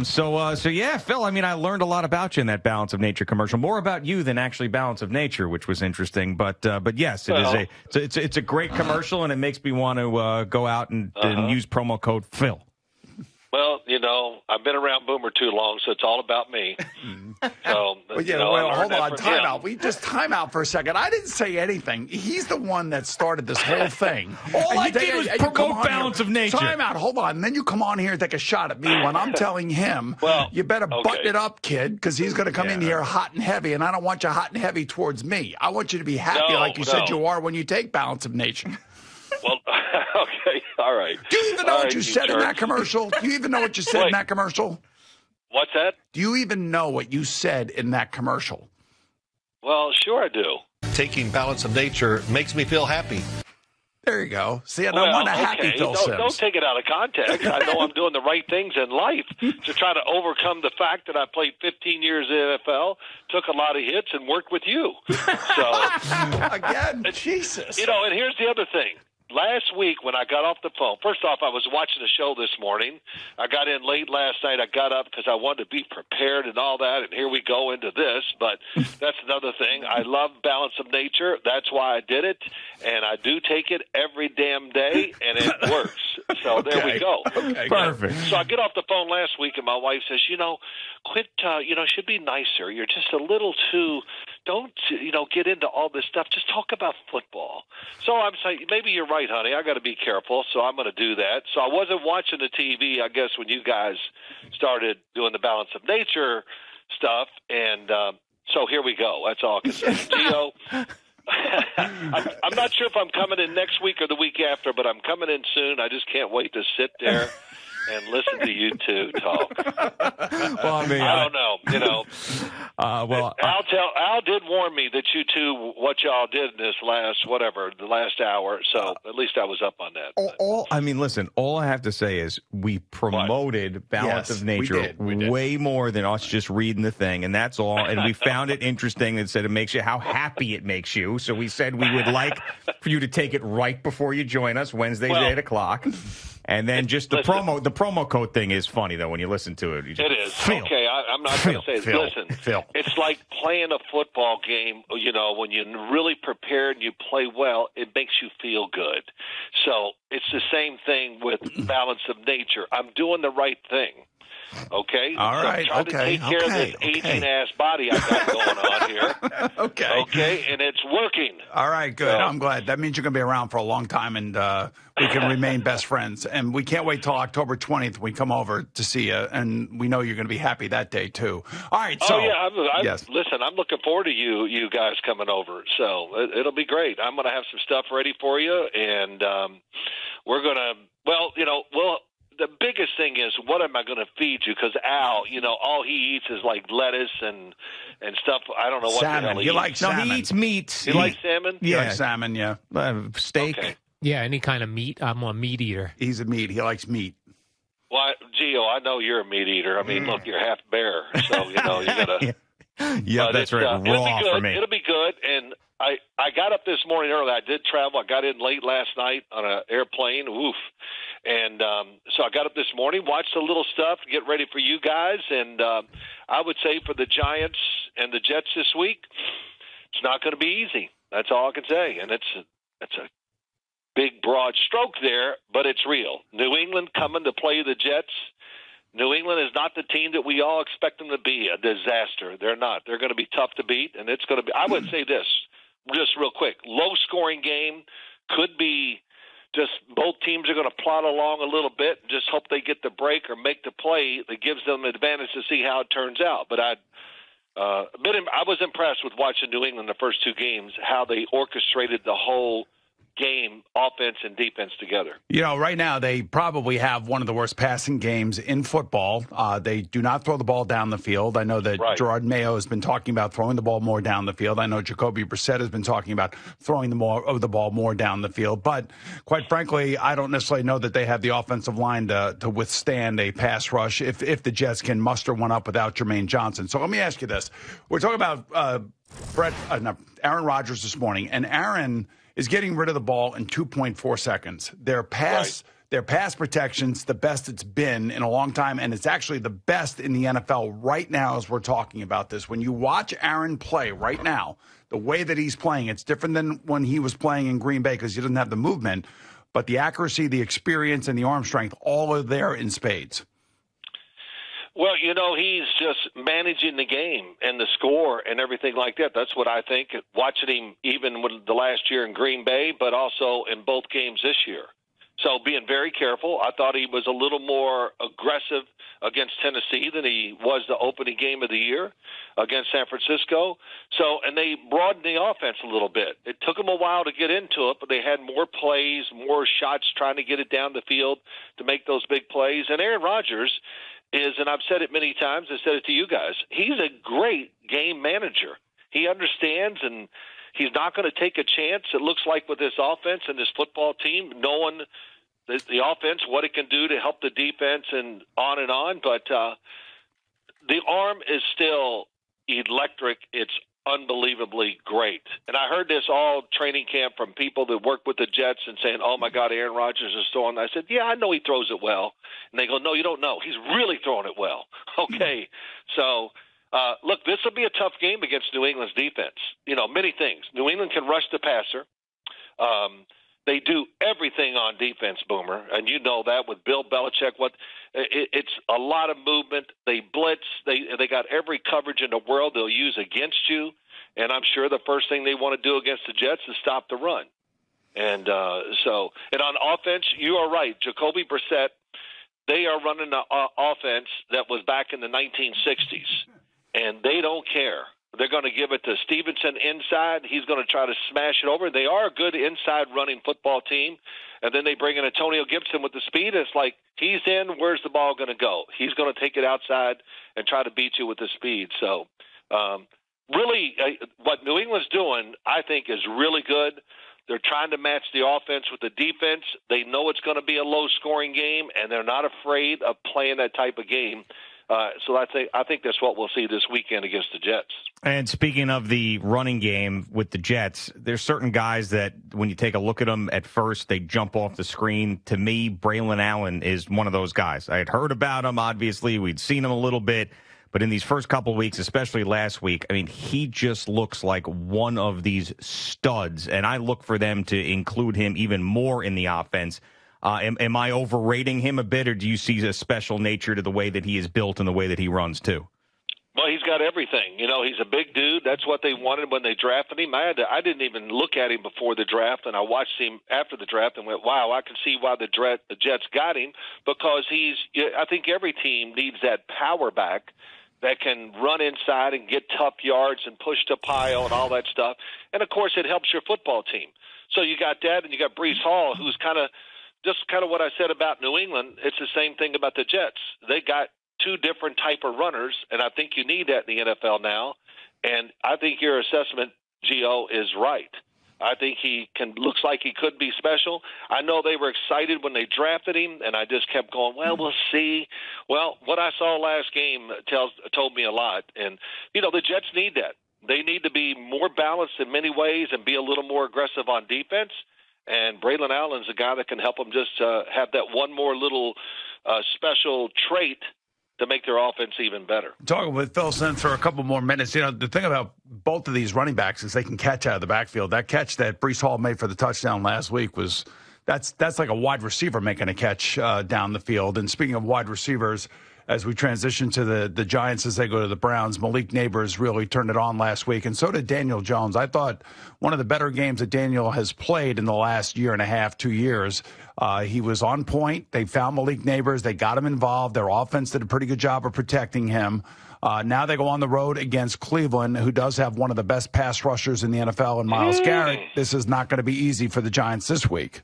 So yeah, Phil, I mean, I learned a lot about you in that Balance of Nature commercial. More about you than actually Balance of Nature, which was interesting. But yes, it's a great commercial, and it makes me want to go out and use promo code Phil. Well, I've been around Boomer too long, so it's all about me. So, hold on, time out. We just time out for a second. I didn't say anything. He's the one that started this whole thing. All I did was promote Balance of Nature. Time out. Hold on. And then you come on here and take a shot at me when I'm telling him, you better button it up, kid, because he's going to come in here hot and heavy, and I don't want you hot and heavy towards me. I want you to be happy like you said you are when you take Balance of Nature. Well, okay, all right. Do you even know what you said in that commercial? Do you even know what you said in that commercial? What's that? Do you even know what you said in that commercial? Well, sure I do. Taking Balance of Nature makes me feel happy. There you go. See, I don't want a happy Phil Simms. Don't take it out of context. I know I'm doing the right things in life to try to overcome the fact that I played 15 years in the NFL, took a lot of hits, and worked with you. So again, Jesus. And here's the other thing. Last week when I got off the phone, first off, I was watching the show this morning. I got in late last night. I got up because I wanted to be prepared and all that, and here we go into this. But that's another thing. I love Balance of Nature. That's why I did it, and I do take it every damn day, and it works. So there we go. Okay, perfect. So I get off the phone last week, and my wife says, quit, should be nicer. You're just a little too, don't, get into all this stuff. Just talk about football. So I'm saying, maybe you're right, honey. I got to be careful, so I'm going to do that. So I wasn't watching the TV, I guess, when you guys started doing the Balance of Nature stuff, and so here we go. That's all I can say. Gio, I'm not sure if I'm coming in next week or the week after, but I'm coming in soon. I just can't wait to sit there and listen to you two talk. Well, I mean, I don't know. Al did warn me that you two, what y'all did in this the last hour. So at least I was up on that. Listen, all I have to say is we promoted Balance of Nature we did. way more than us just reading the thing, and that's all. And we found it interesting and said it makes you how happy it makes you. So we said we would like for you to take it right before you join us Wednesdays at 8 o'clock. And then just the promo code thing is funny, though, when you listen to it. It is. Okay, I'm not going to say it. Listen, Phil. It's like playing a football game, when you're really prepared and you play well, it makes you feel good. So it's the same thing with Balance of Nature. I'm doing the right thing. Okay? All right. I'm trying to take care of this aging-ass body I got going on here. Okay? And it's working. All right, good. I'm glad. That means you're going to be around for a long time, and we can remain best friends. And we can't wait till October 20th when we come over to see you, and we know you're going to be happy that day, too. All right, so. Yes. Listen, I'm looking forward to you guys coming over. So it'll be great. I'm going to have some stuff ready for you, and we're going to, the biggest thing is, what am I going to feed you? Because Al, all he eats is like lettuce and stuff. I don't know what salmon. the hell he You eats. like salmon. No, he eats meat. You like salmon? Yeah. Like salmon, yeah. Steak. Okay. Yeah, any kind of meat. I'm a meat eater. He's a meat. He likes meat. Well, Gio, I know you're a meat eater. I mean, look, you're half bear, so you got to. Yeah, that's right. Raw for me. It'll be good. And I got up this morning early. I did travel. I got in late last night on an airplane. Oof. And so I got up this morning, watched a little stuff, get ready for you guys. And I would say for the Giants and the Jets this week, it's not going to be easy. That's all I can say. And it's a big, broad stroke there, but it's real. New England coming to play the Jets. New England is not the team that we all expect them to be, a disaster. They're not. They're going to be tough to beat, and it's going to be – I would say this, just real quick. Low-scoring game, could be just both teams are going to plod along a little bit and just hope they get the break or make the play that gives them an advantage to see how it turns out. But I was impressed with watching New England the first two games, how they orchestrated the whole game, offense and defense together. Right now they probably have one of the worst passing games in football. They do not throw the ball down the field. I know that Gerard Mayo has been talking about throwing the ball more down the field. I know Jacoby Brissett has been talking about throwing the ball more down the field. But quite frankly, I don't necessarily know that they have the offensive line to withstand a pass rush if the Jets can muster one up without Jermaine Johnson. So let me ask you this. We're talking about Aaron Rodgers this morning, and Aaron is getting rid of the ball in 2.4 seconds. Their pass Their pass protection's the best it's been in a long time, and it's actually the best in the NFL right now as we're talking about this. When you watch Aaron play right now, the way that he's playing, it's different than when he was playing in Green Bay because he doesn't have the movement, but the accuracy, the experience, and the arm strength, all are there in spades. Well, he's just managing the game and the score and everything like that. That's what I think, watching him even with the last year in Green Bay, but also in both games this year. So being very careful. I thought he was a little more aggressive against Tennessee than he was the opening game of the year against San Francisco. And they broadened the offense a little bit. It took them a while to get into it, but they had more plays, more shots trying to get it down the field to make those big plays. And Aaron Rodgers is, and I've said it many times, I said it to you guys, he's a great game manager. He understands, and he's not going to take a chance, it looks like, with this offense and this football team, knowing the offense, what it can do to help the defense and on. But the arm is still electric. It's unbelievably great. And I heard this all training camp from people that work with the Jets and saying, oh, my God, Aaron Rodgers is throwing. I said, yeah, I know he throws it well. And they go, no, you don't know. He's really throwing it well. Okay. So, look, this will be a tough game against New England's defense. Many things. New England can rush the passer. They do everything on defense, Boomer, and you know that with Bill Belichick. It's a lot of movement. They blitz. They got every coverage in the world they'll use against you, and I'm sure the first thing they want to do against the Jets is stop the run. And on offense, you are right. Jacoby Brissett, they are running an offense that was back in the 1960s, and they don't care. They're going to give it to Stevenson inside. He's going to try to smash it over. They are a good inside running football team. And then they bring in Antonio Gibson with the speed. It's like, he's in, where's the ball going to go? He's going to take it outside and try to beat you with the speed. So really what New England's doing, I think, is really good. They're trying to match the offense with the defense. They know it's going to be a low-scoring game, and they're not afraid of playing that type of game. So I think that's what we'll see this weekend against the Jets. And speaking of the running game with the Jets, there's certain guys that when you take a look at them at first, they jump off the screen. To me, Braylon Allen is one of those guys. I had heard about him, obviously. We'd seen him a little bit. But in these first couple of weeks, especially last week, I mean, he just looks like one of these studs. And I look for them to include him even more in the offense. Am I overrating him a bit, or do you see a special nature to the way that he is built and the way that he runs, too? Well, he's got everything. He's a big dude. That's what they wanted when they drafted him. I didn't even look at him before the draft, and I watched him after the draft and went, wow, I can see why the Jets got him, because I think every team needs that power back that can run inside and get tough yards and push the pile and all that stuff. And, of course, it helps your football team. So you got that, and you got Breece Hall, who's kind of what I said about New England. It's the same thing about the Jets. They got two different type of runners, and I think you need that in the NFL now. And I think your assessment, Gio, is right. I think looks like he could be special. I know they were excited when they drafted him, and I just kept going, well, we'll see. Well, what I saw last game told me a lot. And, the Jets need that. They need to be more balanced in many ways and be a little more aggressive on defense. And Braylon Allen's a guy that can help them just have that one more little special trait to make their offense even better. Talking with Phil Simms for a couple more minutes. The thing about both of these running backs is they can catch out of the backfield. That catch that Breece Hall made for the touchdown last week that's like a wide receiver making a catch down the field. And speaking of wide receivers, as we transition to the Giants as they go to the Browns, Malik Neighbors really turned it on last week, and so did Daniel Jones. I thought one of the better games that Daniel has played in the last year and a half, 2 years. He was on point. They found Malik Neighbors. They got him involved. Their offense did a pretty good job of protecting him. Now they go on the road against Cleveland, who does have one of the best pass rushers in the NFL, and Myles Garrett. This is not going to be easy for the Giants this week.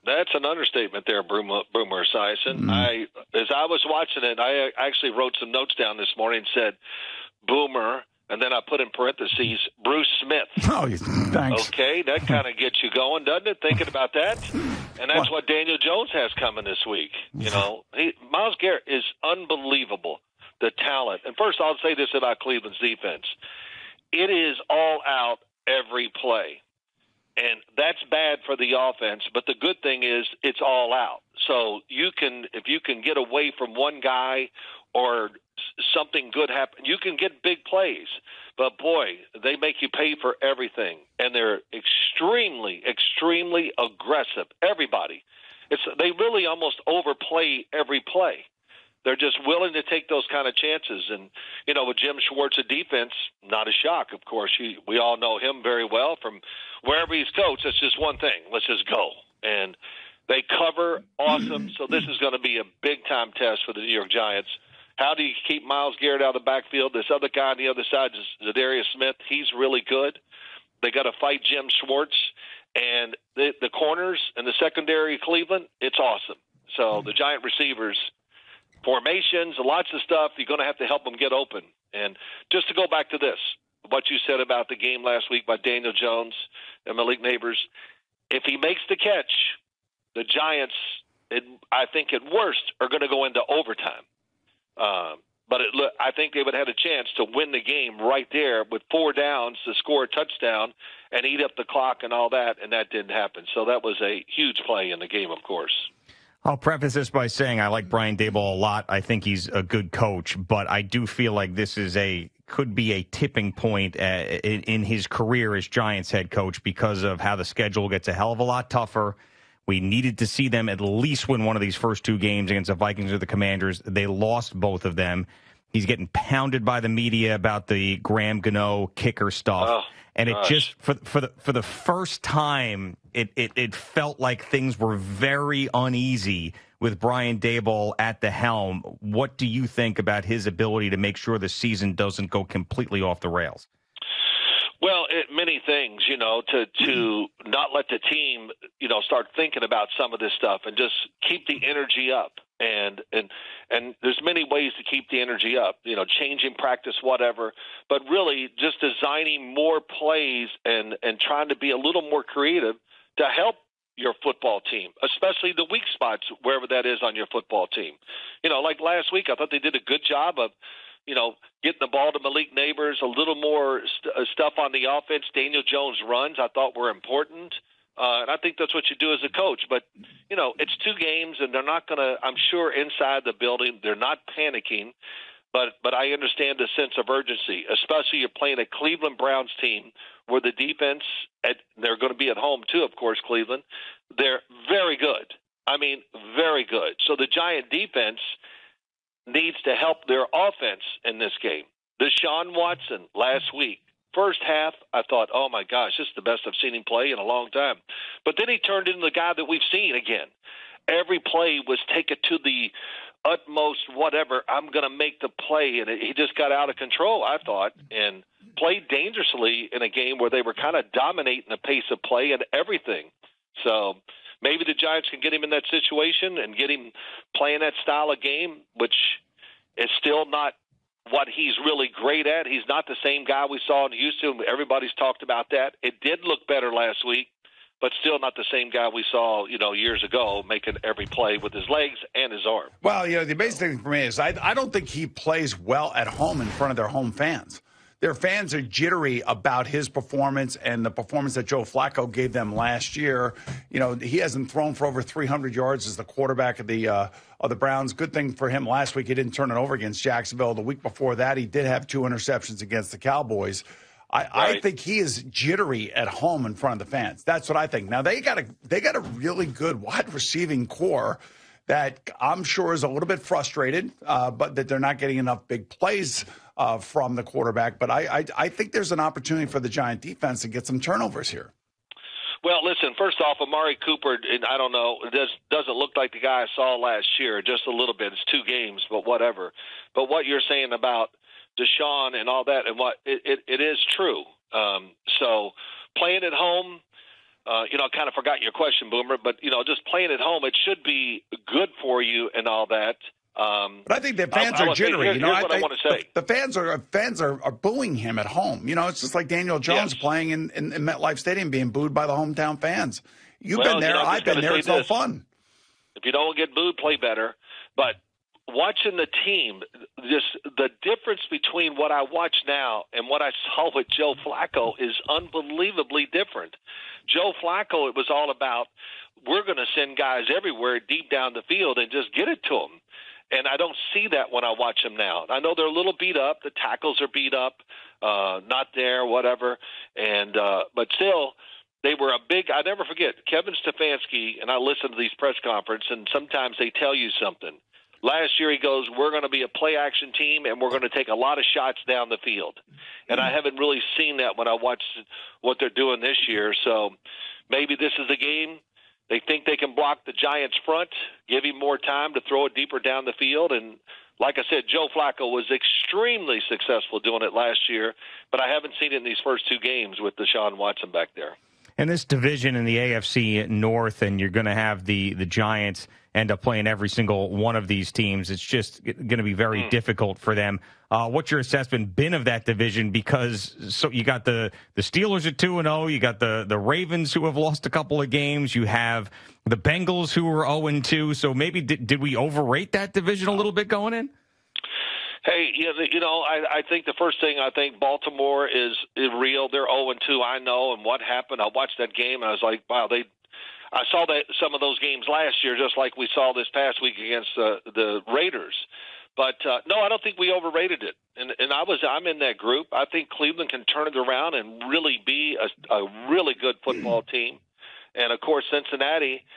That's an understatement there, Boomer Esiason. As I was watching it, I actually wrote some notes down this morning and said, Boomer, and then I put in parentheses, Bruce Smith. Oh, thanks. Okay, that kind of gets you going, doesn't it, thinking about that? And that's what Daniel Jones has coming this week. Myles Garrett is unbelievable, the talent. And first, I'll say this about Cleveland's defense. It is all out every play. And that's bad for the offense. But the good thing is it's all out. So if you can get away from one guy or something good happen, you can get big plays. But, boy, they make you pay for everything. And they're extremely, extremely aggressive. Everybody. They really almost overplay every play. They're just willing to take those kind of chances. And, with Jim Schwartz's defense, not a shock, of course. We all know him very well from wherever he's coached. It's just one thing. Let's just go. And they cover awesome. So this is going to be a big-time test for the New York Giants. How do you keep Myles Garrett out of the backfield? This other guy on the other side is Zadarius Smith. He's really good. They got to fight Jim Schwartz. And the corners and the secondary of Cleveland, it's awesome. So the Giant receivers – formations, lots of stuff. You're going to have to help them get open. And just to go back to this, what you said about the game last week by Daniel Jones and Malik Neighbors, if he makes the catch, the Giants, I think at worst, are going to go into overtime. But I think they would have had a chance to win the game right there with 4 downs to score a touchdown and eat up the clock and all that, and that didn't happen. So that was a huge play in the game, of course. I'll preface this by saying I like Brian Daboll a lot. I think he's a good coach, but I do feel like this is could be a tipping point in his career as Giants head coach because of how the schedule gets a hell of a lot tougher. We needed to see them at least win one of these first 2 games against the Vikings or the Commanders. They lost both of them. He's getting pounded by the media about the Graham Gano kicker stuff. Oh, and it just for the first time, it felt like things were very uneasy with Brian Daboll at the helm. What do you think about his ability to make sure the season doesn't go completely off the rails? Well, many things, to not let the team, start thinking about some of this stuff and just keep the energy up. And there's many ways to keep the energy up, changing practice, whatever, but really just designing more plays and trying to be a little more creative to help your football team, especially the weak spots, wherever that is on your football team. Like last week, I thought they did a good job of, getting the ball to Malik Neighbors, a little more stuff on the offense. Daniel Jones runs I thought were important. And I think that's what you do as a coach. But, it's 2 games, and they're not going to, I'm sure, inside the building, they're not panicking. But I understand the sense of urgency, especially you're playing a Cleveland Browns team where the defense, they're going to be at home too, of course, Cleveland. They're very good. I mean, very good. So the Giant defense needs to help their offense in this game. Deshaun Watson last week, first half, I thought, oh, my gosh, this is the best I've seen him play in a long time. But then he turned into the guy that we've seen again. Every play was taken to the utmost whatever, I'm going to make the play. And he just got out of control, I thought, and played dangerously in a game where they were kind of dominating the pace of play and everything. So maybe the Giants can get him in that situation and get him playing that style of game, which is still not what he's really great at. He's not the same guy we saw in Houston. Everybody's talked about that. It did look better last week, but still not the same guy we saw, years ago, making every play with his legs and his arm. Well, the amazing thing for me is I don't think he plays well at home in front of their home fans. Their fans are jittery about his performance and the performance that Joe Flacco gave them last year. He hasn't thrown for over 300 yards as the quarterback of the Browns. Good thing for him last week he didn't turn it over against Jacksonville. The week before that he did have 2 interceptions against the Cowboys. I think he is jittery at home in front of the fans. That's what I think. Now they got a really good wide receiving core that I'm sure is a little bit frustrated, but that they're not getting enough big plays from the quarterback. But I think there's an opportunity for the Giant defense to get some turnovers here. Well, listen, first off, Amari Cooper, I don't know, it doesn't look like the guy I saw last year, just a little bit. It's 2 games, but whatever. But what you're saying about Deshaun and all that, and what it is true. So playing at home, I kind of forgot your question, Boomer, but, just playing at home, it should be good for you and all that. But I think the fans are jittery. Here's what I want to say. The fans are booing him at home. It's just like Daniel Jones playing in MetLife Stadium being booed by the hometown fans. You've been there. I've been there. It's no fun. If you don't get booed, play better. But watching the team, just the difference between what I watch now and what I saw with Joe Flacco is unbelievably different. Joe Flacco, it was all about we're going to send guys everywhere deep down the field and just get it to them. And I don't see that when I watch them now. I know they're a little beat up. The tackles are beat up, not there, whatever. And but still, they were a big – I never forget, Kevin Stefanski, and I listen to these press conferences, and sometimes they tell you something. Last year he goes, we're going to be a play-action team, and we're going to take a lot of shots down the field. And I haven't really seen that when I watch what they're doing this year. So maybe this is the game. They think they can block the Giants' front, give him more time to throw it deeper down the field. And like I said, Joe Flacco was extremely successful doing it last year, but I haven't seen it in these first two games with Deshaun Watson back there. And this division in the AFC North, and you're going to have the Giants end up playing every single one of these teams. It's just going to be very difficult for them. What's your assessment been of that division? Because so you got the Steelers at 2-0, you got the Ravens who have lost a couple of games, you have the Bengals who are 0-2. So maybe did we overrate that division a little bit going in? Hey, I think the first thing, I think Baltimore is real. They're 0-2, I know, and what happened. I watched that game, and I was like, wow, I saw that some of those games last year, just like we saw this past week against the Raiders. But, no, I don't think we overrated it. And I'm in that group. I think Cleveland can turn it around and really be a really good football team. And, of course, Cincinnati –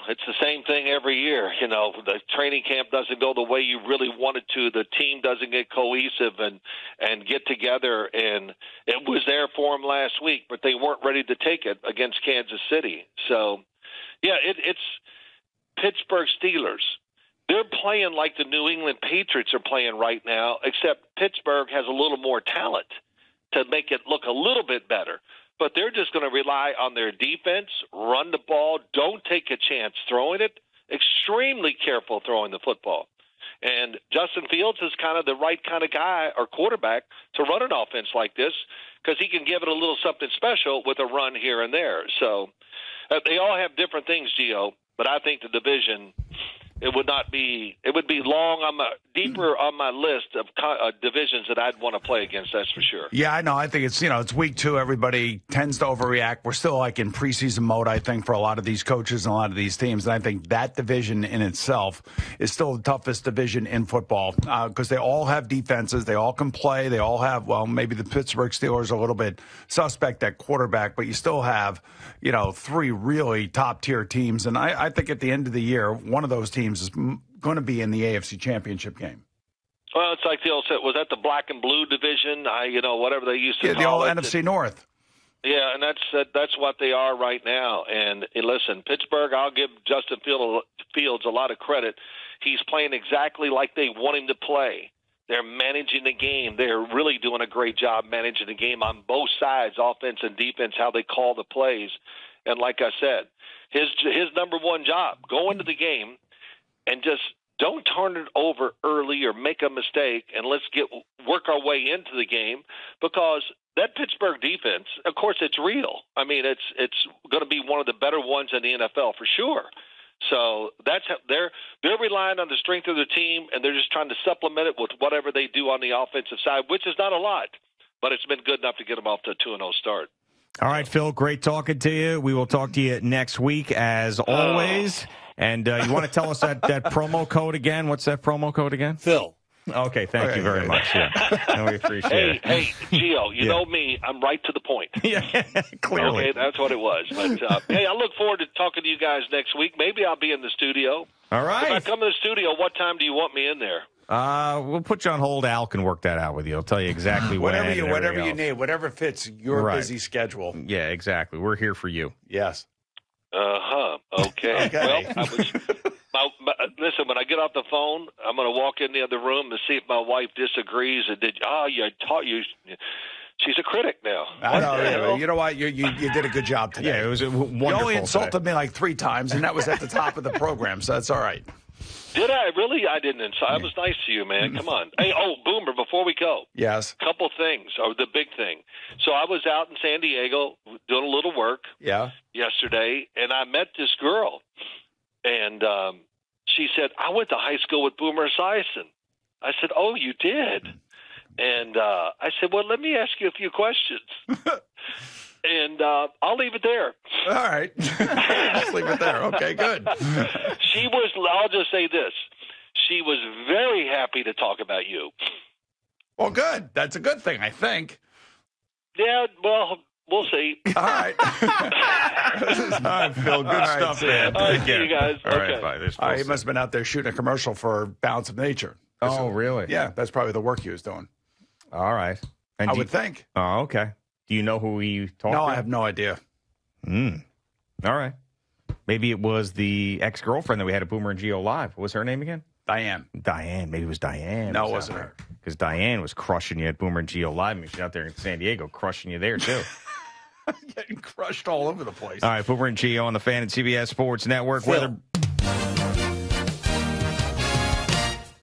it's the same thing every year. The training camp doesn't go the way you really want it to. The team doesn't get cohesive and get together. And it was there for them last week, but they weren't ready to take it against Kansas City. So, yeah, it's Pittsburgh Steelers. They're playing like the New England Patriots are playing right now, except Pittsburgh has a little more talent to make it look a little bit better. But they're just going to rely on their defense, run the ball, don't take a chance throwing it, extremely careful throwing the football. And Justin Fields is kind of the right kind of guy or quarterback to run an offense like this because he can give it a little something special with a run here and there. So they all have different things, Gio, but I think the division – it would be deeper on my list of divisions that I'd want to play against. That's for sure. Yeah, I know. I think it's week 2. Everybody tends to overreact. We're still like in preseason mode, I think, for a lot of these coaches and a lot of these teams. And I think that division in itself is still the toughest division in football because they all have defenses. They all can play. They all have, well, maybe the Pittsburgh Steelers are a little bit suspect at quarterback, but you still have, 3 really top tier teams. And I think at the end of the year, one of those teams is going to be in the AFC Championship game. Well, it's like the old set. Was that the black and blue division? Whatever they used to call the it. old NFC North. Yeah, and that's what they are right now. And listen, Pittsburgh, I'll give Justin Fields a lot of credit. He's playing exactly like they want him to play. They're managing the game. They're really doing a great job managing the game on both sides, offense and defense, how they call the plays. And like I said, his number one job, go into the game and just don't turn it over early or make a mistake, and let's work our way into the game because that Pittsburgh defense, of course, it's real. I mean, it's going to be one of the better ones in the NFL for sure. So that's how they're relying on the strength of the team, and they're just trying to supplement it with whatever they do on the offensive side, which is not a lot, but it's been good enough to get them off to a 2-0 start. All right, Phil, great talking to you. We will talk to you next week as always. And you want to tell us that promo code again? What's that promo code again? Phil. Okay, thank you very much. Yeah. And we appreciate it. Hey, Gio, you know me. I'm right to the point. Yeah, clearly. Okay, that's what it was. But, hey, I look forward to talking to you guys next week. Maybe I'll be in the studio. All right. If I come to the studio, what time do you want me in there? We'll put you on hold. Al can work that out with you. I'll tell you exactly whatever you need, whatever fits your busy schedule. Yeah, exactly. We're here for you. Yes. Okay. Well, listen, when I get off the phone, I'm going to walk in the other room to see if my wife disagrees. And she's a critic now. I know. Yeah, you know what? You did a good job today. Yeah, it was wonderful. You only insulted me like 3 times, and that was at the top of the program, so that's all right. Did I? Really? I didn't insult. I was nice to you, man. Come on. Hey, Boomer, before we go. Yes. Couple things, or the big thing. So I was out in San Diego doing a little work yesterday, and I met this girl. And she said, I went to high school with Boomer Esiason. I said, oh, you did? And I said, well, let me ask you a few questions. And I'll leave it there. All right. Let's leave it there. Okay, good. I'll just say this. She was very happy to talk about you. Well, good. That's a good thing, I think. Yeah, well, we'll see. All right. All right, Phil. Good stuff, man. Take care. See you guys. All okay. right, bye. He must have been out there shooting a commercial for Balance of Nature. Oh, really? Yeah, that's probably the work he was doing. All right. And I would think. Oh, okay. Do you know who he talked to? No, I have no idea. All right. Maybe it was the ex-girlfriend that we had at Boomer and Gio Live. What was her name again? Diane. Maybe it was Diane. No, it wasn't her. Because Diane was crushing you at Boomer and Gio Live. I mean, she's out there in San Diego crushing you there, too. Getting crushed all over the place. All right, Boomer and Gio on the Fan and CBS Sports Network. Phil.